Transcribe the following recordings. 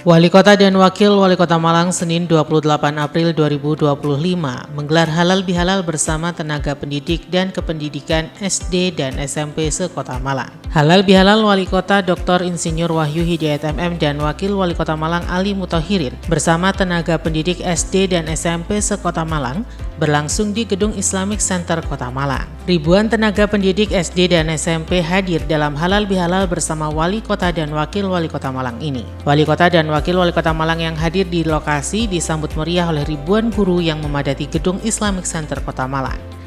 Wali Kota dan Wakil Wali Kota Malang Senin 28 April 2025 menggelar halal bihalal bersama tenaga pendidik dan kependidikan SD dan SMP se-Kota Malang. Halal bihalal Wali Kota Dr. Insinyur Wahyu Hidayat MM dan Wakil Wali Kota Malang Ali Muthahirin bersama tenaga pendidik SD dan SMP se-Kota Malang berlangsung di Gedung Islamic Center Kota Malang. Ribuan tenaga pendidik SD dan SMP hadir dalam halal bihalal bersama Wali Kota dan Wakil Wali Kota Malang ini. Wali Kota dan Wakil Wali Kota Malang yang hadir di lokasi disambut meriah oleh ribuan guru yang memadati Gedung Islamic Center Kota Malang.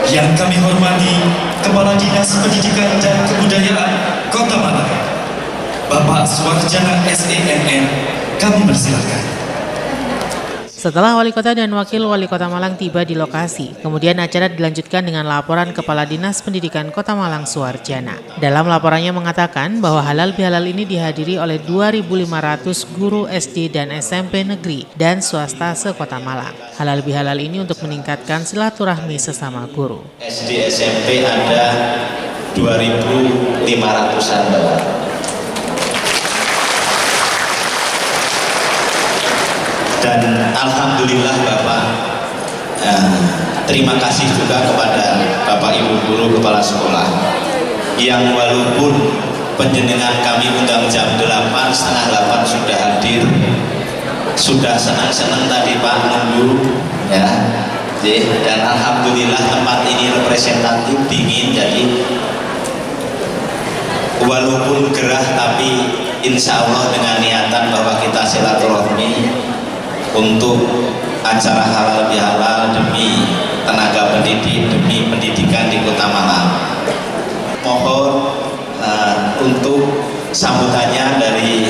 Yang kami hormati Kepala Dinas Pendidikan dan Kebudayaan Kota Malang, Bapak Suarjana SENN, kami persilakan. Setelah Wali Kota dan Wakil Wali Kota Malang tiba di lokasi, kemudian acara dilanjutkan dengan laporan Kepala Dinas Pendidikan Kota Malang Suarjana. Dalam laporannya mengatakan bahwa halal bihalal ini dihadiri oleh 2.500 guru SD dan SMP negeri dan swasta se-Kota Malang. Halal bihalal ini untuk meningkatkan silaturahmi sesama guru. SD SMP ada 2.500-an Bapak. Dan alhamdulillah Bapak, terima kasih juga kepada Bapak Ibu guru kepala sekolah yang walaupun penjenengan kami undang jam 8, setengah 8 sudah hadir, sudah senang-senang tadi Pak nunggu ya. Dan alhamdulillah tempat ini representatif, dingin, jadi walaupun gerah tapi insya Allah dengan niatan bahwa kita silaturahmi untuk acara halal bihalal demi tenaga pendidik, demi pendidikan di Kota Malang. Mohon untuk sambutannya dari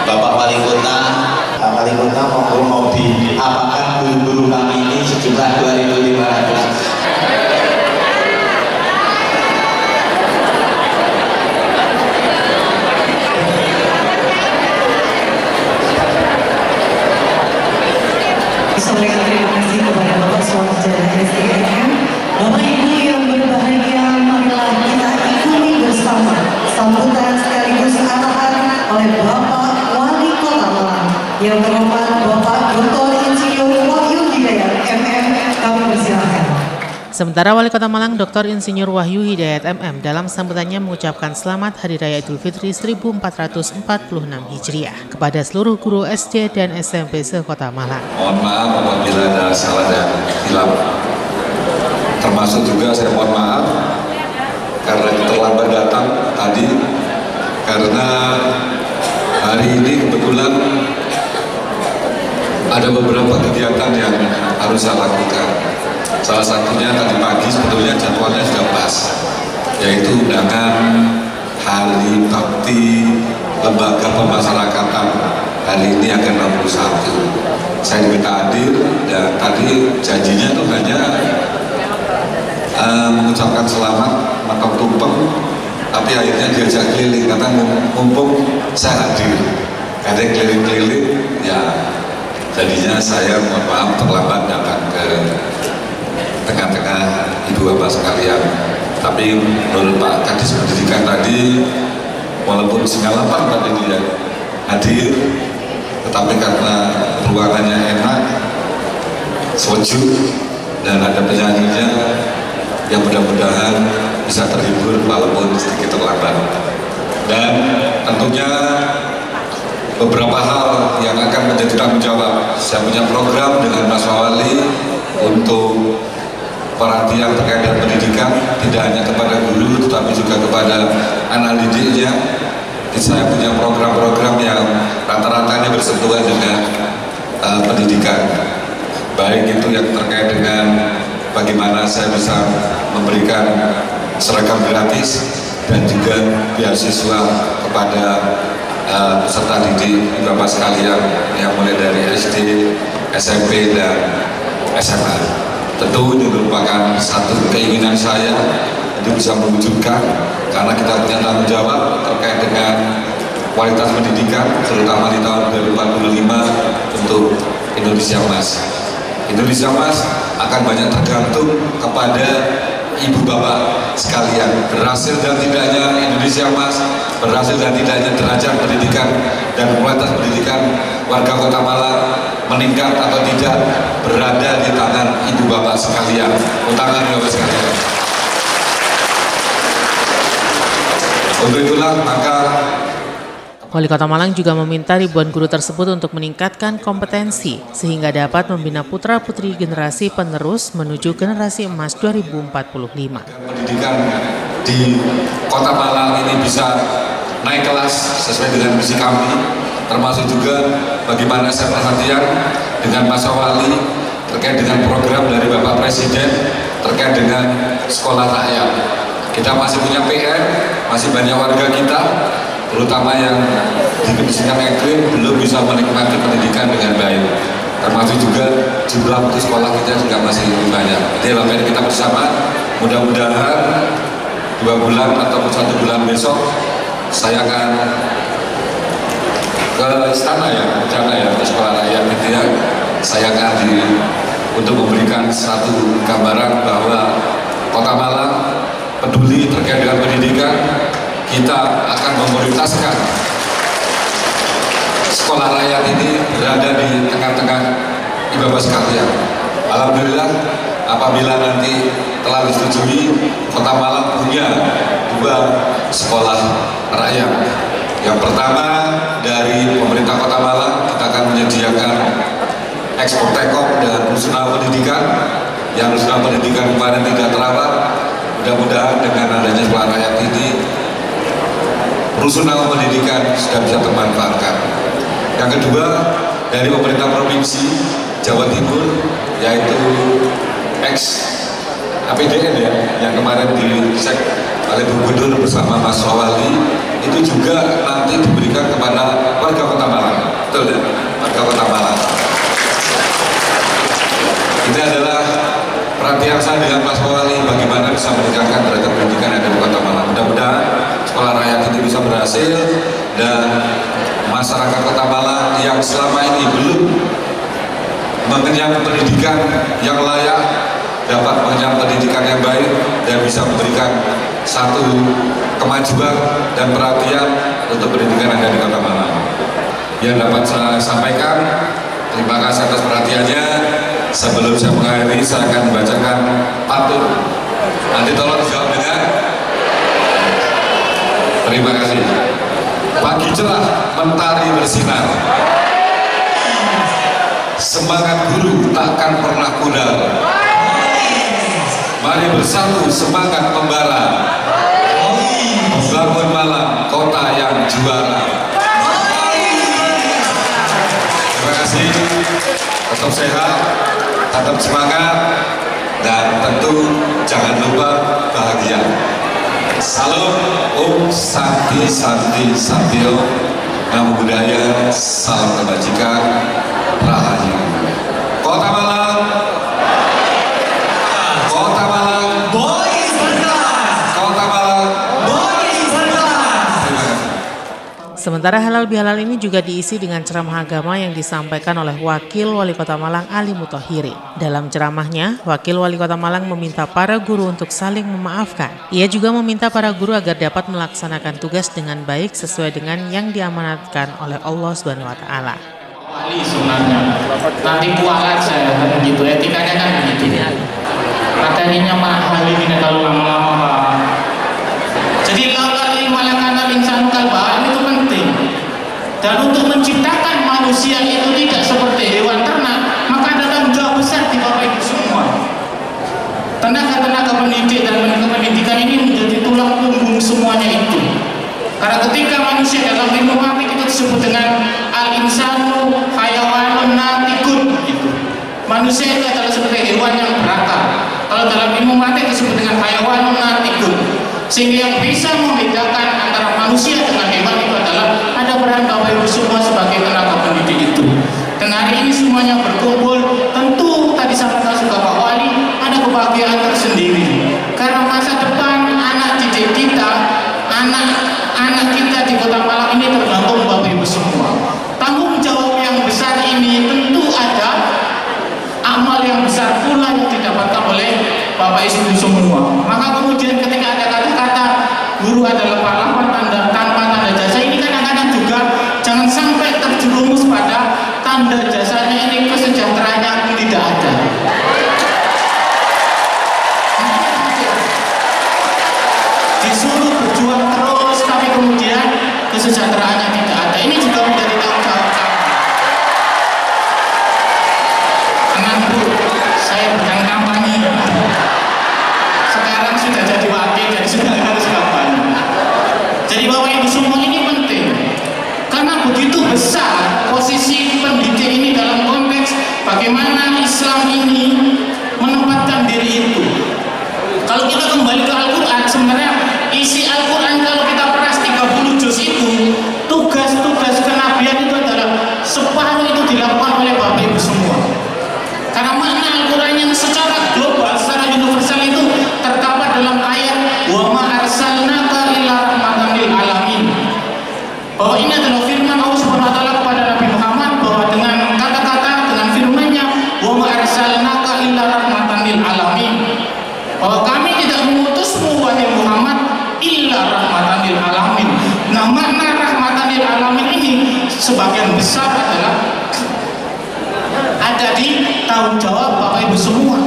Bapak Wali Kota. Pak Wali Kota mau diapakan guru-guru kami ini sejumlah 2.500. Sampaikan terima kasih kepada Bapak Suarjana SENN. Bapak Ibu yang berbahagia, marilah kita ikuti bersama sambutan sekaligus arahan oleh Bapak Wali Kota Malang yang terhormat Bapak Dr. Insinyur Wahyu Hidayat MM, kami persilakan. Sementara Wali Kota Malang Dr. Insinyur Wahyu Hidayat MM dalam sambutannya mengucapkan selamat Hari Raya Idul Fitri 1446 Hijriah kepada seluruh guru SD dan SMP se-Kota Malang. Mohon maaf apabila ada salah dan hilaf. Termasuk juga saya mohon maaf karena terlambat datang tadi, karena hari ini kebetulan ada beberapa kegiatan yang harus saya lakukan. Salah satunya tadi pagi sebetulnya jadwalnya sudah pas, yaitu undangan hari bakti lembaga pemasyarakatan hari ini akan 61. Saya diminta hadir dan tadi janjinya itu hanya mengucapkan selamat makan tumpeng, tapi akhirnya diajak keliling karena mumpung saya hadir, ada keliling-keliling ya, jadinya saya mohon maaf terlambat datang ke tengah-tengah ibu bapak sekalian. Tapi menurut Pak Kadis Pendidikan tadi, walaupun setengah 8 tadi dia hadir, tetapi karena ruangannya enak, sejuk dan ada penyanyinya, yang mudah-mudahan bisa terhibur walaupun sedikit terlambat. Dan tentunya beberapa hal yang akan menjadi tanggung jawab. Saya punya program dengan Mas Wali untuk perhatian terkait dengan pendidikan, tidak hanya kepada guru tetapi juga kepada anak didiknya. Saya punya program-program yang rata-ratanya bersentuhan dengan pendidikan, baik itu yang terkait dengan bagaimana saya bisa memberikan seragam gratis dan juga beasiswa kepada peserta didik Bapak sekalian yang mulai dari SD, SMP dan SMA. Tentu ini merupakan satu keinginan saya untuk bisa mewujudkan, karena kita punya tanggung jawab terkait dengan kualitas pendidikan, terutama di tahun 2045 untuk Indonesia Emas. Indonesia Emas akan banyak tergantung kepada ibu bapak sekalian. Berhasil dan tidaknya Indonesia Emas, berhasil dan tidaknya derajat pendidikan dan kualitas pendidikan warga Kota Malang meningkat atau tidak berada di tangan ibu bapak sekalian, tangan ibu bapak sekalian. Untuk itulah maka Wali Kota Malang juga meminta ribuan guru tersebut untuk meningkatkan kompetensi sehingga dapat membina putra-putri generasi penerus menuju generasi emas 2045. Pendidikan di Kota Malang ini bisa naik kelas sesuai dengan misi kami, termasuk juga bagaimana saya perhatian dengan Mas Wali terkait dengan program dari Bapak Presiden terkait dengan sekolah rakyat. Kita masih punya PR, masih banyak warga kita terutama yang di kemiskinan ekstrim belum bisa menikmati pendidikan dengan baik, termasuk juga jumlah putus sekolah kita juga masih banyak. Jadi Bapak kita bersama, mudah-mudahan 2 bulan ataupun 1 bulan besok saya akan ke istana ke sekolah rakyat gitu ya. Saya akan untuk memberikan satu gambaran bahwa Kota Malang peduli terkait dengan pendidikan. Kita akan memprioritaskan sekolah rakyat ini berada di tengah-tengah ibu bapak sekalian. Alhamdulillah apabila nanti telah disetujui, Kota Malang punya 2 sekolah rakyat. Yang pertama dari pemerintah Kota Malang, kita akan menyediakan ekspor tekom dengan rusunawa pendidikan. Yang rusunawa pendidikan kemarin tidak terawat, mudah-mudahan dengan adanya sekolah rakyat ini rusunawa pendidikan sudah bisa termanfaatkan. Yang kedua dari pemerintah provinsi Jawa Timur, yaitu APDN ya, yang kemarin disek oleh Gubernur bersama Mas Wali, itu juga nanti diberikan kepada warga Kota Malang. Betul ya, warga Kota Malang. Ini adalah perhatian saya dengan Mas Wali bagaimana bisa meningkatkan derajat pendidikan yang ada di Kota Malang. Mudah-mudahan sekolah rakyat itu bisa berhasil dan masyarakat Kota Malang yang selama ini belum mengenyam pendidikan yang layak dapat mengenyam pendidikan yang baik dan bisa memberikan satu kemajuan dan perhatian untuk pendidikan yang ada di Kota Malang. Yang dapat saya sampaikan, terima kasih atas perhatiannya. Sebelum saya mengakhiri, saya akan membacakan pantun. Nanti tolong dijawab dengan terima kasih. Pagi cerah, mentari bersinar. Semangat guru takkan pernah pudar. Mari bersatu semangat membara. Bangun Malang, kota yang juara. Terima kasih. Tetap sehat, tetap semangat, dan tentu jangan lupa bahagia. Salam Om Santi Santi Santio, Namo Buddhaya, salam kebajikan, Rahayu. Kota Malang, Kota Malang, Boys berkelas. Kota Malang, Boys berkelas. terima kasih. Sementara halal bihalal ini juga diisi dengan ceramah agama yang disampaikan oleh Wakil Wali Kota Malang Ali Mutahhiri. Dalam ceramahnya, Wakil Wali Kota Malang meminta para guru untuk saling memaafkan. Ia juga meminta para guru agar dapat melaksanakan tugas dengan baik sesuai dengan yang diamanatkan oleh Allah SWT. Wali sebenarnya nanti kualat saya kan begitu, etikanya kan begitu. Materinya mahal ini kalau lama-lama Pak dalam kalbaan itu penting. Dan untuk menciptakan manusia itu tidak seperti hewan ternak, maka ada tanggung jawab besar di Bapak Ibu semua. Tenaga-tenaga pendidik dan pendidikan ini menjadi tulang punggung semuanya itu. Karena ketika manusia dalam ilmu mantik itu disebut dengan al-insanu hayawanun natikun gitu. Manusia itu adalah seperti hewan yang berakal. Kalau dalam ilmu mantik disebut dengan hayawanun natikun. Sehingga yang bisa membedakan antara manusia dengan hewan itu adalah ada peran Bapak Ibu semua sebagai tenaga pendidik itu. Dan hari ini semuanya berkumpul, tentu tadi sampaikan Bapak Wali ada kebahagiaan tersendiri. Karena masa depan anak didik kita, anak kita di Kota Malang ini tergantung Bapak Ibu semua. Tanggung jawab yang besar ini tentu ada amal yang besar pula yang didapatkan oleh Bapak Ibu semua. Maka kemudian ketika ada kata-kata guru adalah pahlawan tanpa tanda jasa, ini kadang-kadang juga jangan sampai terjerumus pada tanda jasanya ini kesejahteraannya pun tidak ada. Disuruh berjuang terus tapi kemudian kesejahteraannya tidak ada. Ini juga menjadi tanggung jawab kami. Tenang Bu, saya bukan kampanye. Sekarang sudah jadi wakil, jadi sudah harus kampanye. Jadi Bapak Ibu semua ini penting. Karena begitu besar posisi pendidik ini dalam konteks bagaimana Islam ini menempatkan diri itu. Kalau kita kembali ke Al-Quran, sebenarnya isi Al-Quran kalau kita peras 30 juz itu, tugas-tugas kenabian itu adalah separuh itu dilakukan oleh Bapak Ibu semua. Karena makna Al-Quran yang secara global, secara universal itu terdapat dalam ayat wa ma arsalnaka illa rahmatan lil alamin. Bahwa ini adalah firman Allah Subhanahu wa taala kepada Nabi Muhammad, bahwa dengan kata-kata, dengan firman-Nya wa ma arsalnaka illa rahmatan lil alamin, bahwa kami tidak mengutusmu wahai Muhammad illa rahmatan lil alamin. Nah, makna rahmatan lil alamin ini sebagian besar adalah ada di tanggung jawab Bapak Ibu semua.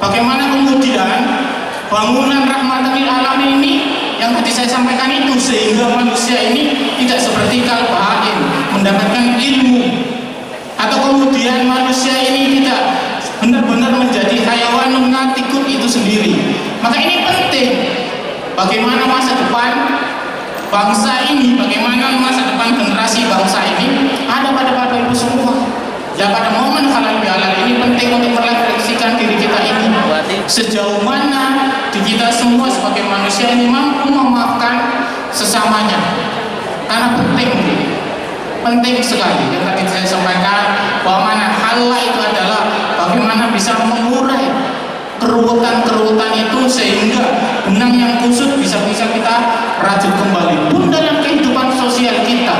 Bagaimana kemudian bangunan rahmatan lil alamin ini yang tadi saya sampaikan itu, sehingga manusia ini tidak seperti kalbain mendapatkan ilmu, atau kemudian manusia ini tidak benar-benar menjadi hayawanun natikun itu sendiri. Maka ini penting bagaimana masa depan bangsa ini, bagaimana masa depan generasi bangsa ini ada pada Bapak Ibu semua. Dan pada momen halal bihalal ini penting untuk merefleksikan diri kita ini, sejauh mana di kita semua sebagai manusia ini mampu memaafkan sesamanya. Karena penting sekali yang tadi saya sampaikan, bahwa mana halal itu adalah bagaimana bisa mengurai keruwetan itu sehingga benang yang kusut bisa kita rajut kembali. Pun dalam kehidupan sosial kita,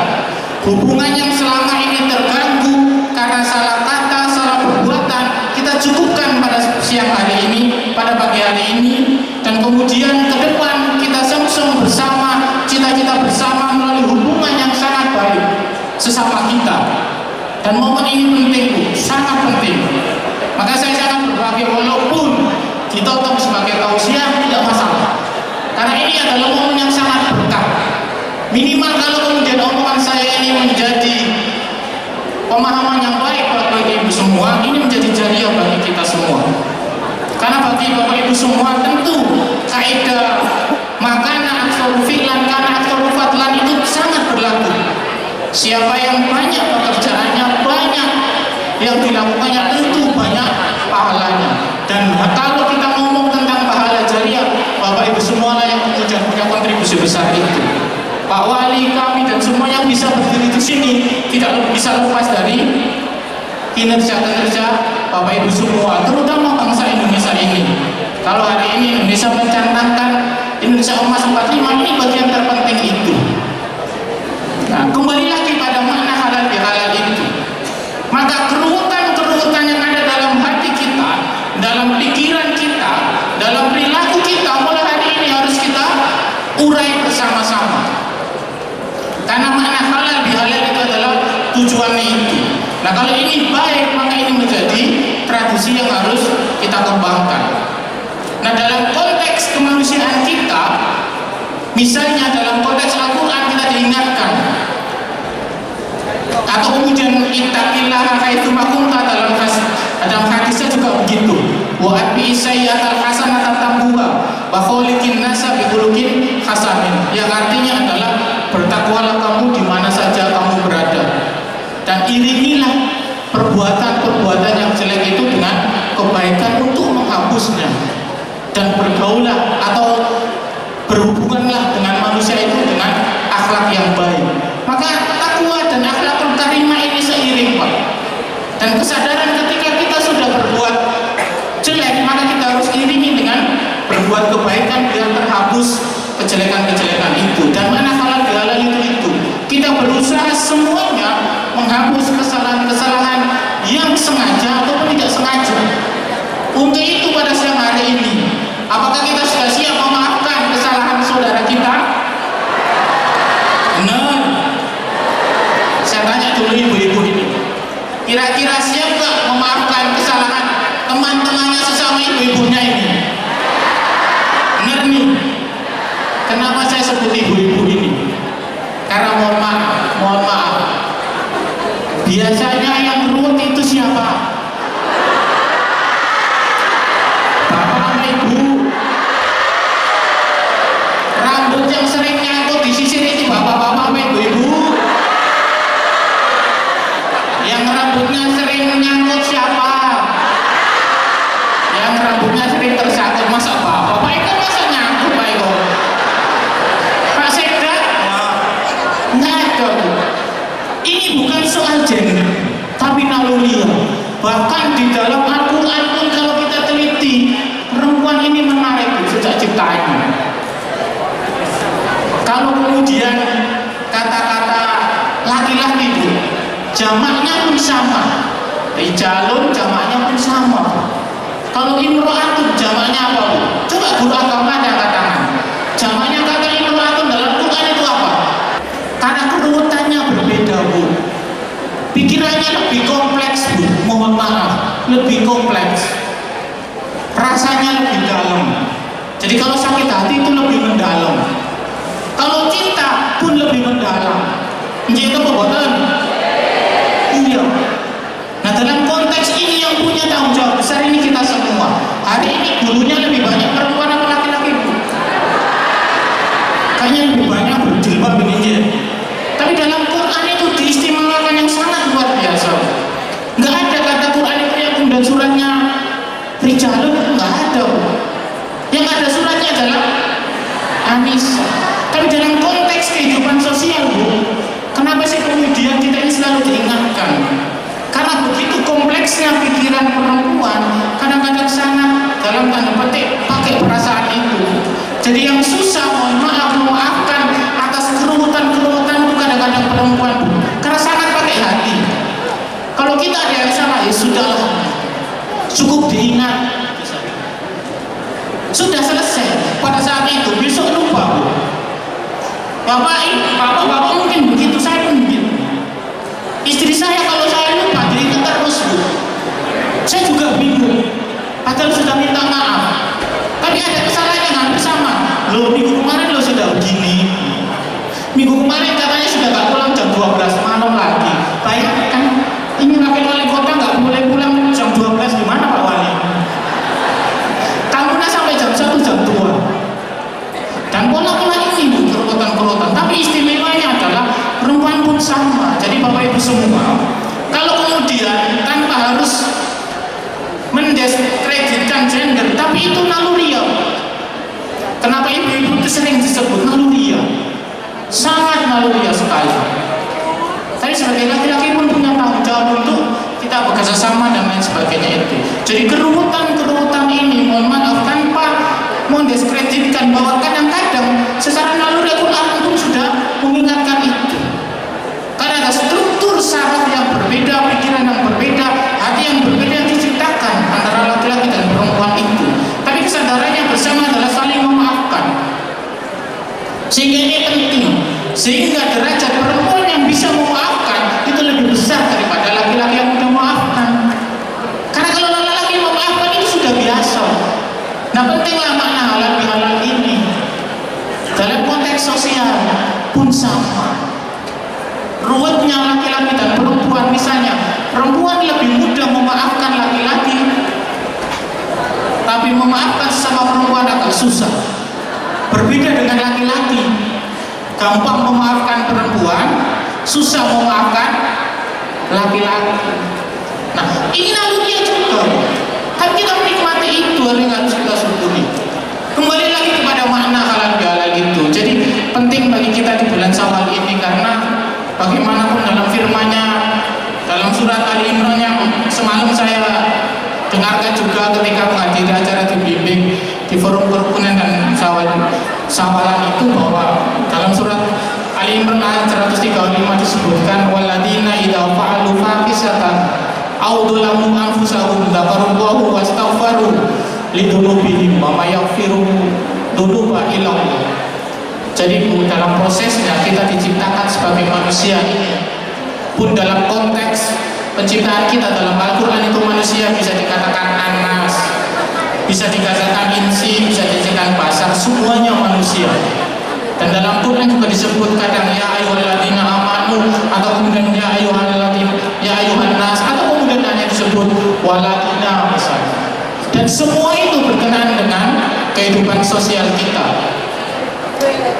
hubungan yang selama ini terganggu karena salah kata, salah perbuatan, kita cukupkan pada siang hari ini, pada pagi hari ini, dan kemudian ke depan kita song-song bersama, cita-cita bersama melalui hubungan yang sangat baik sesama kita. Dan momen ini penting Bu, sangat penting. Maka saya sangat berbahagia walaupun ditutup sebagai tausiah tidak masalah. Karena ini adalah momen yang sangat berkah. Minimal kalau kemudian omongan saya ini menjadi pemahaman yang baik bagi Ibu semua, ini menjadi jariah bagi kita semua. Karena bagi Bapak Ibu semua tentu kaidah makana aksaru fi'lan kana aksaru fadlan itu sangat berlaku. Siapa yang banyak pekerjaannya, banyak yang dilakukannya, tentu banyak pahalanya. Dan kalau kita ngomong tentang pahala jariah, Bapak Ibu semua lah yang kemudian punya kontribusi besar itu. Pak Wali, kami dan semua yang bisa berdiri di sini tidak bisa lepas dari kinerja-kinerja Bapak Ibu semua, terutama bangsa Indonesia ini. Kalau hari ini Indonesia mencanangkan Indonesia Emas 45, ini bagian terpenting itu. Nah, kembali lagi pada makna halal bihalal itu. Maka keruwetan yang ada dalam hati kita, dalam pikiran kita, dalam perilaku kita, mulai hari ini harus kita urai bersama-sama. Karena makna halal bihalal itu adalah tujuannya itu. Nah, kalau ini baik, maka ini menjadi tradisi yang harus kita kembangkan. Nah, dalam konteks kemanusiaan kita, misalnya dalam konteks Al-Quran kita ingatkan. Atau kemudian ittaqillaha haitsu ma kunta, dalam hadisnya juga begitu. Wa atbi sayyi'atal hasanata tambuha wa khaliqin nasa bi khuluqin hasanin. Yang artinya adalah bertakwalah kamu di mana saja kamu berada, dan iringilah perbuatan-perbuatan yang jelek itu dengan kebaikan untuk menghapusnya, dan bergaulah atau berhubunganlah dengan manusia itu dengan akhlak yang baik. Maka takwa dan akhlakul karimah ini seiring, Pak. Dan kesadaran ketika kita sudah berbuat jelek, maka kita harus iringi dengan berbuat kebaikan biar terhapus kejelekan-kejelekan itu. Dan mana halal bihalal itu kita berusaha semuanya menghapus kesalahan-kesalahan yang sengaja ataupun tidak sengaja. Untuk itu pada siang hari ini, apakah kita sudah siap memaafkan kesalahan saudara kita? Benar. Saya tanya dulu ibu-ibu ini, kira-kira siap gak memaafkan kesalahan teman-temannya sesama ibu-ibunya ini? Benar nih. Kenapa saya sebut ibu-ibu ini? Karena mohon maaf, biasanya yang ruwet itu siapa? Bapak sama ibu. Rambut yang sering nyangkut di sisir itu bapak-bapak sama ibu-ibu. Yang rambutnya sering nyangkut siapa? Yang rambutnya sering tersangkut masa bapak? Pak Eko masa nyangkut Pak Eko? Pak Sekda? Nggak ada, Bu. Ini bukan soal gender, tapi naluriah. Bahkan di dalam Al-Quran pun kalau kita teliti, perempuan ini menarik sejak ciptaannya. Kalau kemudian kata-kata laki-laki itu jamaknya pun sama, rijalun jamaknya pun sama. Kalau imro'atun jamaknya apa, Bu? Coba guru agama ada katakan jamaknya kata imro'atun dalam Quran itu apa? Karena keruwetannya berbeda, Bu. Pikirannya lebih kompleks, Bu. Mohon maaf, lebih kompleks. Rasanya lebih dalam. Jadi kalau sakit hati itu lebih mendalam. Kalau cinta pun lebih mendalam. Itu perbuatan. Iya. Nah, dalam konteks ini yang punya tanggung jawab besar ini kita semua. Hari ini gurunya lebih banyak perempuan atau laki-laki, Bu? Kayaknya lebih banyak berjilbab ini ya. Tapi dalam Quran itu diistimewakan yang sangat luar biasa. Nggak ada kata Quran itu yang kemudian suratnya rijalun, nggak ada, Bu. Yang ada suratnya adalah Anisa. Tapi dalam konteks kehidupan sosial, Bu, kenapa sih kemudian kita ini selalu diingatkan? Karena begitu kompleksnya pikiran perempuan, kadang-kadang sangat dalam tanda petik pakai perasaan itu. Jadi yang susah, mohon maaf, memaafkan atas keruwetan-keruwetan itu kadang-kadang perempuan, Bu. Karena sangat pakai hati. Kalau kita ada yang salah, ya sudahlah, cukup diingat, sudah selesai. Pada saat itu, besok lupa, Bu. Bapak mungkin begitu, saya pun begitu. Istri saya kalau saya lupa jadi itu terus, Bu. Saya juga bingung. Padahal sudah minta maaf, tapi ada kesalahan yang hampir sama. Loh, minggu kemarin lo sudah begini. Minggu kemarin katanya sudah gak pulang jam 12 malam lagi. Bayangkan, ini wakil wali kota gak boleh pulang jam 12 gimana Pak Wali? Tamunya sampai jam 1 jam 2. Dan pola-pola ini, Bu, keruwetan-keruwetan. Tapi istimewanya adalah perempuan pun sama. Jadi Bapak Ibu semua, kalau kemudian tanpa harus mendiskreditkan gender, tapi itu naluriah. Kenapa ibu-ibu itu sering disebut naluriah? Sangat naluriah sekali. Tapi sebagai laki-laki pun punya tanggung jawab untuk kita bekerja sama dan lain sebagainya itu. Jadi keruwetan-keruwetan ini, mohon maaf, tanpa mendiskreditkan bahwa kadang-kadang secara naluri Quran pun sudah mengingatkan itu. Karena ada struktur saraf yang berbeda, pikiran yang berbeda, hati yang berbeda yang diciptakan antara laki-laki dan perempuan itu. Tapi kesadarannya bersama adalah saling memaafkan. Sehingga ini penting. Sehingga derajat perempuan yang bisa memaafkan itu lebih besar daripada laki-laki yang mudah memaafkan. Karena kalau laki-laki memaafkan itu sudah biasa. Nah, pentinglah makna halal bihalal ini dalam konteks sosial. pun sama. Ruwetnya laki-laki dan perempuan, misalnya perempuan lebih mudah memaafkan laki-laki, tapi memaafkan sesama perempuan agak susah. Berbeda dengan laki-laki, gampang memaafkan perempuan, susah memaafkan laki-laki. Nah, ini naluriah juga, tapi kita menikmati itu, harus kita syukuri. Kembali lagi kepada makna halal bihalal itu. Jadi penting bagi kita di bulan Syawal ini, karena bagaimanapun dalam firman-Nya dalam surat Ali Imran yang semalam saya dengarkan juga ketika menghadiri acara dibimbing di forum kerukunan dan sawalan itu, bahwa dalam surat Ali Imran ayat 135 disebutkan waladina idza fa'alu fahisatan aw dzalamu anfusahum dzakarullaha wastaghfaru lidunubihim wa may yaghfiru dzunuba illa Allah. Jadi dalam prosesnya kita diciptakan sebagai manusia ini, pun dalam konteks penciptaan kita dalam Al-Quran itu manusia bisa dikatakan anas, bisa dikatakan insi, bisa dikatakan basar, semuanya manusia. Dan dalam Quran juga disebut kadang ya ayyuhalladzina amanu, atau kemudian ya ayyuhalladzina ya ayyuhan nas, atau kemudian hanya disebut waladina misalnya. Dan semua itu berkenaan dengan kehidupan sosial kita.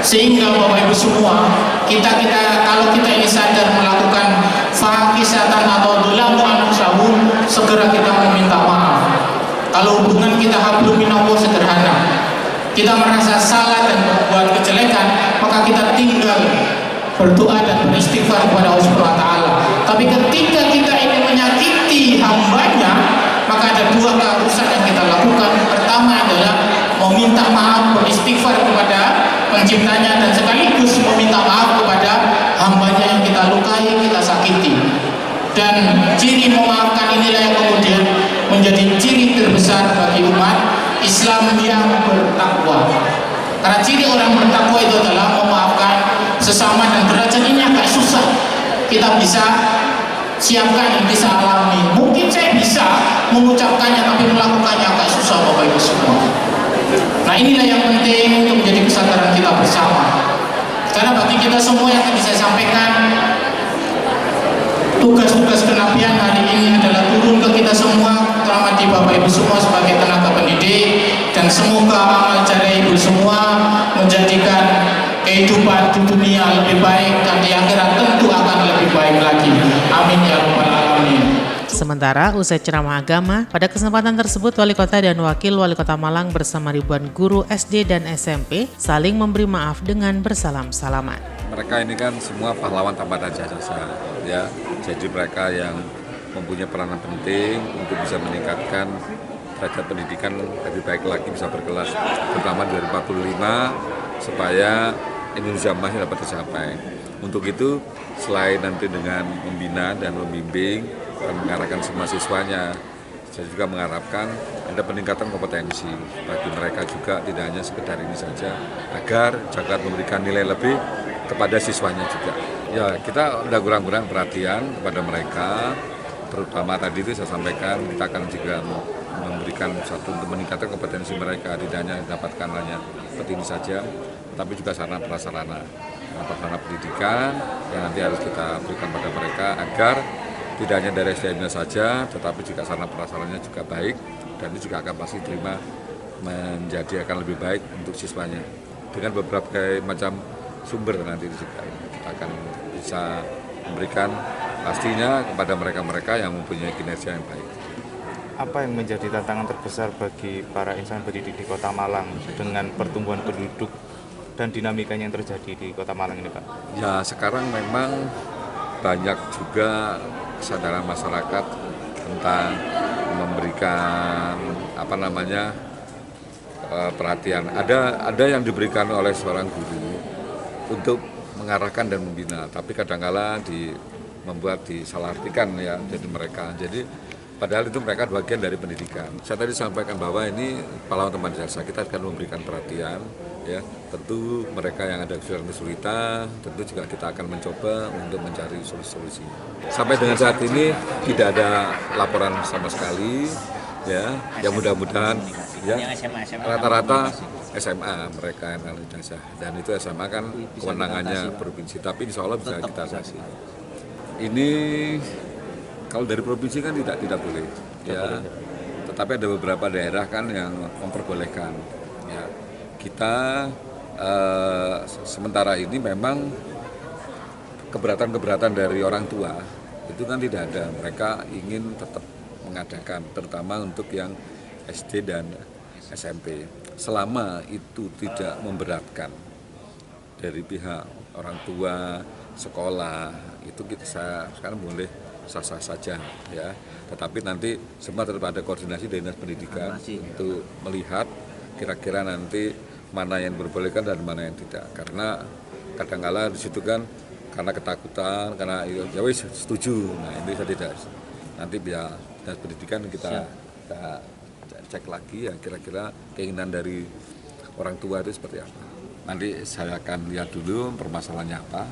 Sehingga Bapak Ibu semua, kita kalau kita ini sadar melakukan fahisatan atau dzalamu anfusahum, segera kita meminta maaf. Kalau hubungan kita hablum minallah sederhana, kita merasa salah dan berbuat kejelekan, maka kita tinggal berdoa dan beristighfar kepada Allah Subhanahu wa taala. Tapi ketika kita ingin menyakiti hambanya, maka ada dua keharusan yang kita lakukan. Pertama adalah meminta maaf, beristighfar kepada penciptanya, dan sekaligus meminta maaf kepada hambanya yang kita lukai, kita sakiti. Dan ciri memaafkan inilah yang kemudian menjadi ciri terbesar bagi umat Islam yang bertakwa. Karena ciri orang bertakwa itu adalah memaafkan sesama, dan derajat ini agak susah kita bisa siapkan dan bisa alami. Mungkin saya bisa mengucapkannya, tapi melakukannya agak susah Bapak Ibu semua. Nah, inilah yang penting untuk menjadi kesadaran kita bersama. Karena bagi kita semua yang tadi saya sampaikan, tugas-tugas kenabian hari ini adalah turun ke kita semua, terutama di Bapak Ibu semua sebagai tenaga pendidik, dan semoga amal jariah Ibu semua menjadikan kehidupan di dunia lebih baik, dan di akhirat tentu akan lebih baik lagi. Amin ya rabbal alamin. Sementara usai ceramah agama, pada kesempatan tersebut Wali Kota dan Wakil Wali Kota Malang bersama ribuan guru SD dan SMP saling memberi maaf dengan bersalam-salaman. Mereka ini kan semua pahlawan tanpa tanda jasa, ya. Jadi mereka yang mempunyai peranan penting untuk bisa meningkatkan derajat pendidikan lebih baik lagi, bisa berkelas, terutama 2045 supaya Indonesia Emas dapat tercapai. Untuk itu, selain nanti dengan membina dan membimbing dan mengarahkan semua siswanya, saya juga mengharapkan ada peningkatan kompetensi bagi mereka juga, tidak hanya sekedar ini saja, agar Jakarta memberikan nilai lebih kepada siswanya juga. Ya, kita udah kurang-kurang perhatian kepada mereka, terutama tadi itu saya sampaikan kita akan juga memberikan satu untuk meningkatkan kompetensi mereka, tidak hanya dapatkan hanya seperti ini saja, tapi juga sarana prasarana pendidikan yang nanti harus kita berikan pada mereka, agar tidak hanya dari SDM-nya saja, tetapi juga sarana prasarananya juga baik, dan itu juga akan pasti terima menjadi akan lebih baik untuk siswanya. Dengan beberapa macam sumber nanti juga kita akan bisa memberikan pastinya kepada mereka-mereka yang mempunyai kinerja yang baik. Apa yang menjadi tantangan terbesar bagi para insan pendidik di Kota Malang dengan pertumbuhan penduduk dan dinamikanya yang terjadi di Kota Malang ini, Pak? Ya, sekarang memang banyak juga kesadaran masyarakat tentang memberikan perhatian. Ada yang diberikan oleh seorang guru untuk mengarahkan dan membina, tapi kadang-kala membuat disalahartikan ya jadi mereka. Jadi padahal itu mereka bagian dari pendidikan. Saya tadi sampaikan bahwa ini pahlawan teman jasa, kita akan memberikan perhatian. Ya, tentu mereka yang ada kesulitan, tentu juga kita akan mencoba untuk mencari solusi-solusi. Sampai dengan saat ini tidak ada laporan sama sekali ya, yang mudah-mudahan ya Yang SMA rata-rata SMA mereka yang ijazah, dan itu SMA kan kewenangannya provinsi, tapi insya Allah bisa kita atasi. Ini kalau dari provinsi kan tidak boleh, ya. Tetapi ada beberapa daerah kan yang memperbolehkan. Ya, kita sementara ini memang keberatan dari orang tua itu kan tidak ada. Mereka ingin tetap mengadakan, terutama untuk yang SD dan SMP. Selama itu tidak memberatkan dari pihak orang tua, sekolah, itu saya sekarang boleh sah-sah saja, ya. Tetapi nanti semua tetap ada koordinasi dari Dinas Pendidikan untuk melihat kira-kira nanti mana yang diperbolehkan dan mana yang tidak. Karena kadang-kala di situ kan karena ketakutan, karena ya wis setuju. Nah, ini saya tidak. Nanti biar Dinas Pendidikan kita cek lagi ya kira-kira keinginan dari orang tua itu seperti apa. Nanti saya akan lihat dulu permasalahannya apa,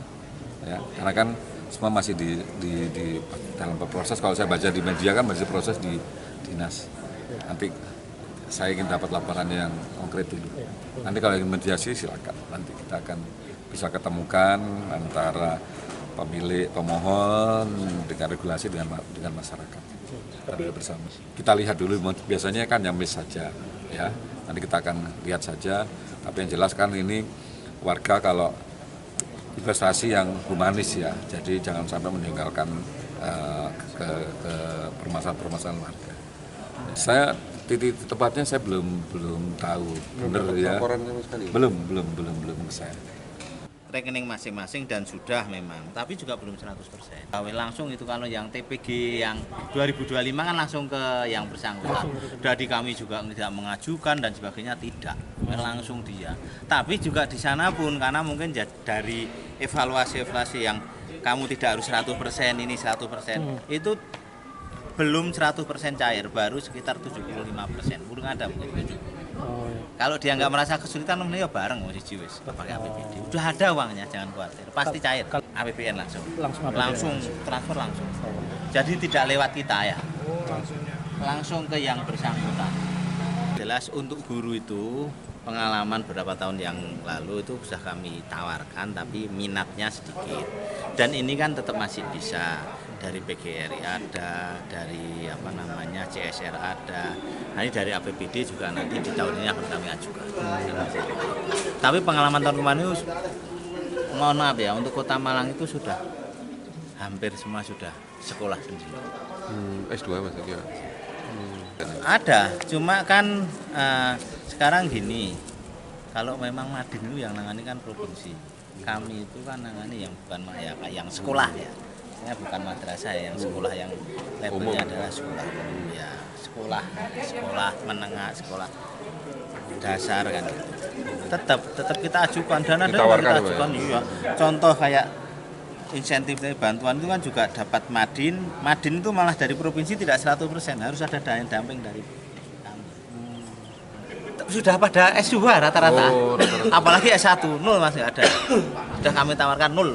ya. Karena kan semua masih di dalam proses. Kalau saya baca di media kan masih proses di dinas. Nanti saya ingin dapat laporan yang konkret dulu. Nanti kalau ingin mediasi silakan. Nanti kita akan bisa ketemukan antara pemilik, pemohon dengan regulasi dengan masyarakat. Kita bersama. Kita lihat dulu, biasanya kan nyamis saja, ya. Nanti kita akan lihat saja. Tapi yang jelas kan ini warga kalau investasi yang humanis, ya. Jadi jangan sampai meninggalkan ke permasalahan warga. Saya titik tepatnya saya belum tahu benar ya. Belum ke saya. rekening masing-masing dan sudah memang, tapi juga belum 100%. Langsung itu kalau yang TPG yang 2025 kan langsung ke yang bersangkutan. Dari kami juga tidak mengajukan dan sebagainya, tidak. Langsung dia. Tapi juga di sana pun karena mungkin dari evaluasi yang kamu tidak harus 100%, ini 100%, itu belum 100% cair, baru sekitar 75%. Belum ada mungkin. Kalau dia nggak merasa kesulitan, ya bareng mau wis pakai APBD. Udah ada uangnya, jangan khawatir. Pasti cair. APBN langsung transfer langsung. Jadi tidak lewat kita ya. Langsung ke yang bersangkutan. Jelas untuk guru itu pengalaman beberapa tahun yang lalu itu sudah kami tawarkan, tapi minatnya sedikit. Dan ini kan tetap masih bisa. Dari PGRI ada, dari CSR ada, nanti dari APBD juga nanti di tahun ini akan kami ajukan. Tapi pengalaman tahun kemarin itu, mohon maaf ya, untuk Kota Malang itu sudah hampir semua sudah sekolah sendiri. S2 Mas ya? Ada, cuma kan sekarang gini, kalau memang Madin itu yang nangani kan provinsi, kami itu kan nangani yang bukan yang sekolah ya. Bukan madrasah yang sekolah yang levelnya adalah sekolah ya, sekolah menengah, sekolah dasar kan gitu. Tetap kita ajukan dana kita ajukan ya. Contoh kayak insentif dari bantuan itu kan juga dapat Madin itu malah dari provinsi tidak 100%, harus ada dana damping dari sudah pada S2 rata-rata. Apalagi S1 nol masih ada. Sudah kami tawarkan nol.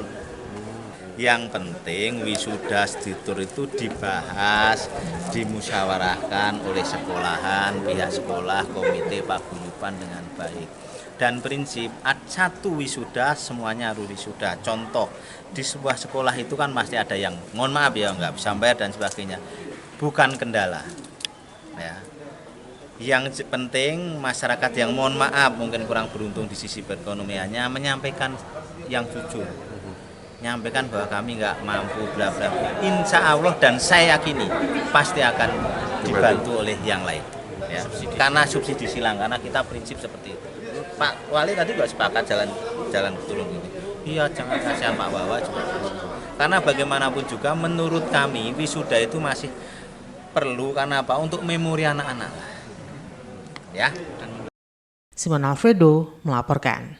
Yang penting wisuda stitur itu dibahas, dimusyawarahkan oleh sekolahan, pihak sekolah, komite paguyuban dengan baik. Dan prinsip satu wisuda semuanya harus wisuda. Contoh di sebuah sekolah itu kan pasti ada yang mohon maaf ya nggak bisa bayar dan sebagainya. Bukan kendala. Ya. Yang penting masyarakat yang mohon maaf mungkin kurang beruntung di sisi perekonomiannya menyampaikan yang jujur. Nyampaikan bahwa kami nggak mampu bla bla bla. Insya Allah dan saya yakini pasti akan dibantu oleh yang lain. Ya. Karena subsidi silang, karena kita prinsip seperti itu. Pak Wali tadi juga sepakat jalan betul ini. Iya, jangan kasihan Pak Wawa juga. Karena bagaimanapun juga menurut kami wisuda itu masih perlu karena apa? Untuk memori anak-anak. Ya. Simon Alfredo melaporkan.